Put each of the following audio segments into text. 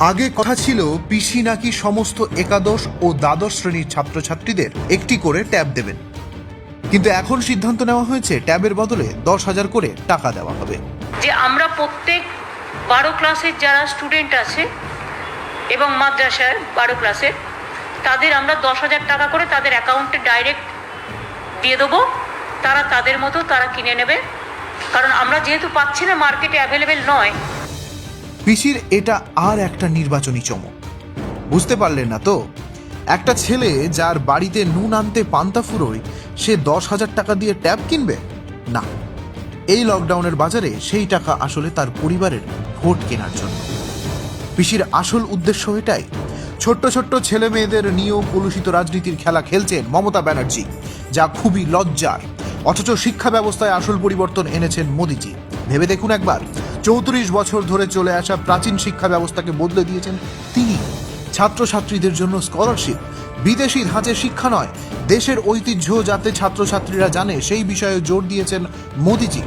আগে কথা ছিল পিসি নাকি সমস্ত একাদশ ও দ্বাদশ শ্রেণীর ছাত্রছাত্রীদের একটি করে ট্যাব দেবেন, কিন্তু এখন সিদ্ধান্ত নেওয়া হয়েছে ট্যাবের বদলে 10,000 করে টাকা দেওয়া হবে। যে আমরা প্রত্যেক 12 ক্লাসের যারা স্টুডেন্ট আছে এবং মাদ্রাসার 12 ক্লাসের তাদের আমরা 10,000 টাকা করে তাদের অ্যাকাউন্টে ডাইরেক্ট দিয়ে দেবো। তারা তাদের মতো তারা কিনে নেবে, কারণ আমরা যেহেতু পাচ্ছি না, মার্কেটে অ্যাভেলেবেল নয়। পিসির এটা আর একটা নির্বাচনী চমক। বুঝতে পারলেন না তো? একটা ছেলে যার বাড়িতে নুন আনতে পান্তা ফুরোয়, সে 10,000 টাকা দিয়ে ট্যাব কিনবে না। এই লকডাউনের বাজারে সেই টাকা আসলে তার পরিবারের ভোট কেনার জন্য। পিসির আসল উদ্দেশ্য এটাই। ছোট্ট ছোট্ট ছেলে মেয়েদের নিয়েও কলুষিত রাজনীতির খেলা খেলছেন মমতা ব্যানার্জি, যা খুবই লজ্জার। অথচ শিক্ষা ব্যবস্থায় আসল পরিবর্তন এনেছেন মোদিজি। ভেবে দেখুন একবার, 34 বছর ধরে চলে আসা প্রাচীন শিক্ষা ব্যবস্থাকে বদলে দিয়েছেন তিনি। ছাত্রছাত্রীদের জন্য স্কলারশিপ, বিদেশি ধাঁচে শিক্ষা নয়, দেশের ঐতিহ্য যাতে ছাত্রছাত্রীরা জানে সেই বিষয়ে জোর দিয়েছেন মোদিজি।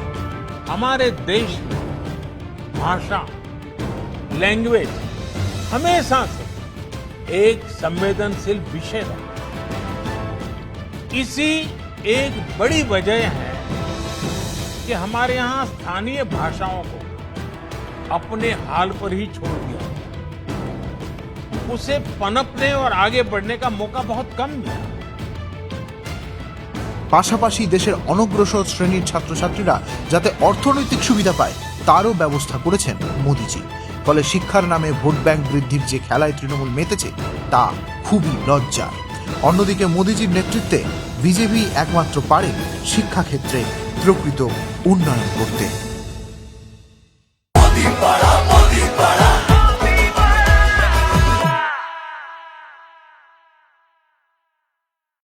हमारे देश में भाषा, लैंग्वेज हमेशा से एक संवेदनशील विषय रहा। इसी एक बड़ी वजह है कि हमारे यहाँ स्थानीय भाषाओं को अपने हाल पर ही छोड़ दिया, उसे पनपने और आगे बढ़ने का मौका बहुत कम मिला। পাশাপাশি দেশের অনগ্রসর শ্রেণীর ছাত্রছাত্রীরা যাতে অর্থনৈতিক সুবিধা পায় তারও ব্যবস্থা করেছেন মোদিজি। ফলে শিক্ষার নামে ভোট ব্যাংক বৃদ্ধির যে খেলায় তৃণমূল মেতেছে তা খুবই লজ্জার। অন্যদিকে মোদিজির নেতৃত্বে বিজেপি একমাত্র পারে শিক্ষাক্ষেত্রে প্রকৃত উন্নয়ন করতে।